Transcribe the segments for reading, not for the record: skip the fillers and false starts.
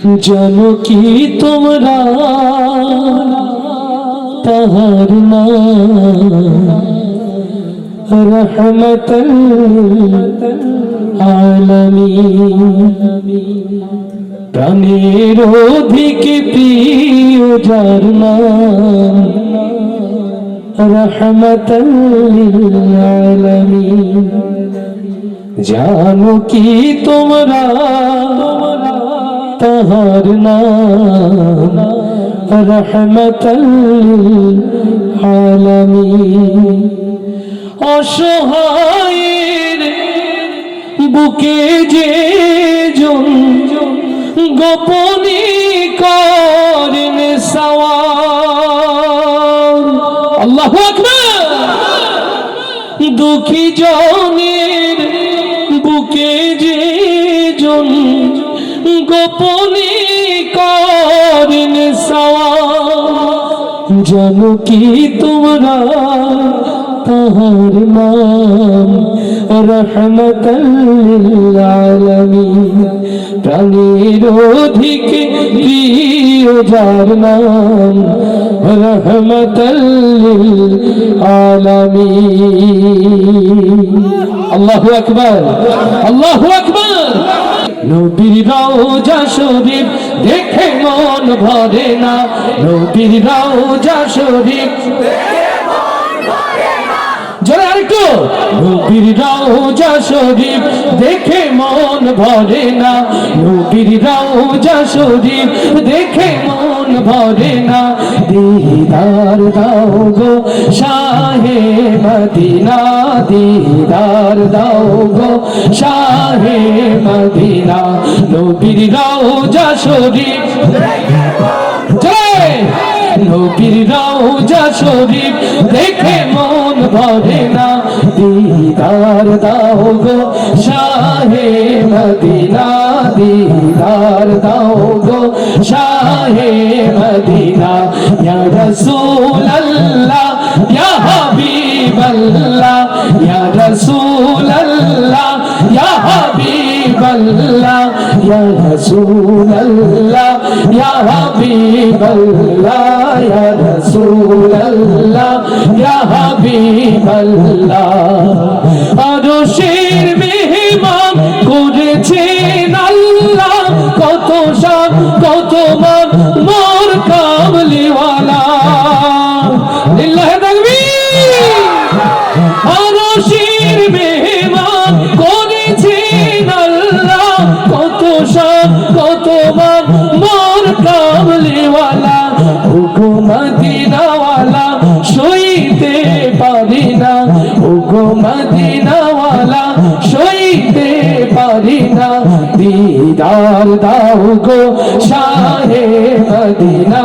জানো কি তোমরা তাহার নাম রহমতুল আলামিন। প্রাণের অধিক প্রিয় যার নাম রহমতুল আলামিন। জানো কি তোমরা তাহার নাম রহমতুল আলামিন। অসহায়ের বুকে যে জন গোপনে করেন সওয়াল, আল্লাহু আকবার। দুঃখী জনের বুকে যে জন গোপনে করেন সওয়াল। জানো কি তোমরা তাহার নাম রহমতুল আলামিন। প্রাণের অধিক প্রিয় যার নাম রহমতুল আলামিন। আল্লাহু আকবার, আল্লাহু আকবার। নবীর রওজা শরীফ দেখে মন ভরে না, নবীর রওজা শরীফ জোরে আরেকটু। নবীর রওজা শরীফ দেখে মন ভরে না, নবীর রওজা শরীফ দেখে মন ভরে না। দিদার দাও গো শাহে মদিনা, দিদার দাও গো শাহে মদিনা। নবীর রওজা শরীফ জয়, নবীর রওজা শরীফ দেখে মন ভরে না। দিদার দাও গো শাহে মদিনা, দিদার দাও গো শাহে মদিনা। ইয়া রাসূলুল্লাহ ইয়া হাবিবাল্লাহ, ইয়া রাসূলুল্লাহ ইয়া হাবিবাল্লাহ, ইয়া রাসূলুল্লাহ ইয়া হাবিবাল্লাহ, ইয়া রাসূলুল্লাহ ইয়া হাবিবাল্লাহ। আরশের মেহমান করেছেন আল্লাহ, কত শান কত মান মোর কামলিওয়ালা। লিল্লাহি তাকবীর। আরশের মেহমান করেছেন আল্লাহ, কত শান কত মান মোর কামলিওয়ালা। ওগো মদিনাওয়ালা সইতে পারি না, ওগো মদিনাওয়ালা সইতে পারি না। দিদার দাও গো শাহে মদিনা,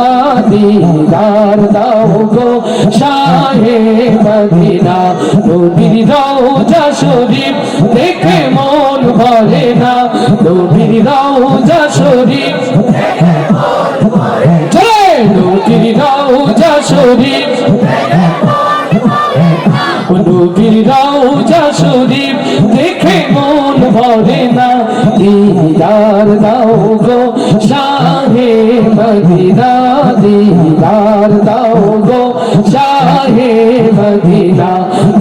দিদার দাও গো শাহে মদিনা। নবীর রওজা শরীফ দেখে মন ভরে না, নবীর রওজা শরীফ নবীর রওজা শরীফ, নবীর রওজা শরীফ দেখে মন ভরে না। দিদার দাও গো শাহে মদিনা, দিদার দাও গো শাহে মদিনা।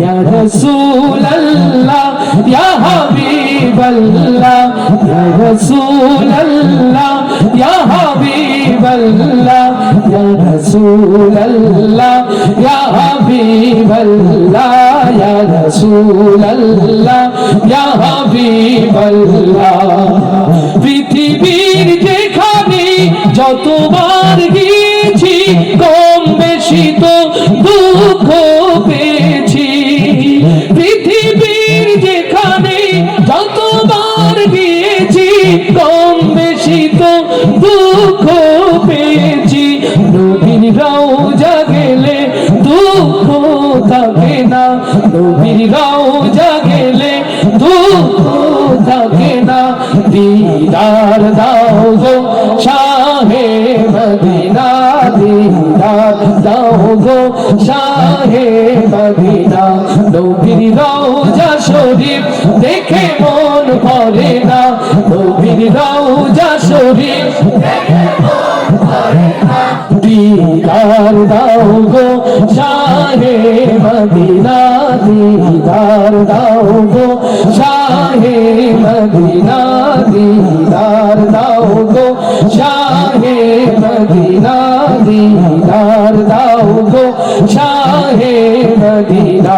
ইয়া রাসূলুল্লাহ ইয়া হাবিবাল্লাহ, ইয়া রাসূলুল্লাহ ইয়া হাবিবাল্লাহ, ইয়া রাসূলুল্লাহ ইয়া হাবিবাল্লাহ, ইয়া রাসূলুল্লাহ ইয়া হাবিবাল্লাহ। পৃথিবীর যেখানে যতবার গিয়েছি কম বেশি তো দুঃখ পেয়েছি। পৃথিবীর যেখানে যতবার গিয়েছি কম বেশি তো দুঃখ পেয়েছি। নবীর রওজা গেলে দুঃখ থাকে না, নবীর রওজা গেলে দুঃখ থাকে না। দিদার দাও গো শাহে মদিনা, দিদার দাও গো শাহে মদিনা নবীর রওজা শরীফ দেখে মন ভরে না নবীর রওজা শরীফ দেখে মন ভরে না দিদার দাও গো শাহে মদিনা দিদার দাও গো শাহে মদিনা দিদার দাও গো শাহে মদিনা দিদার দাও গো শাহে মদিনা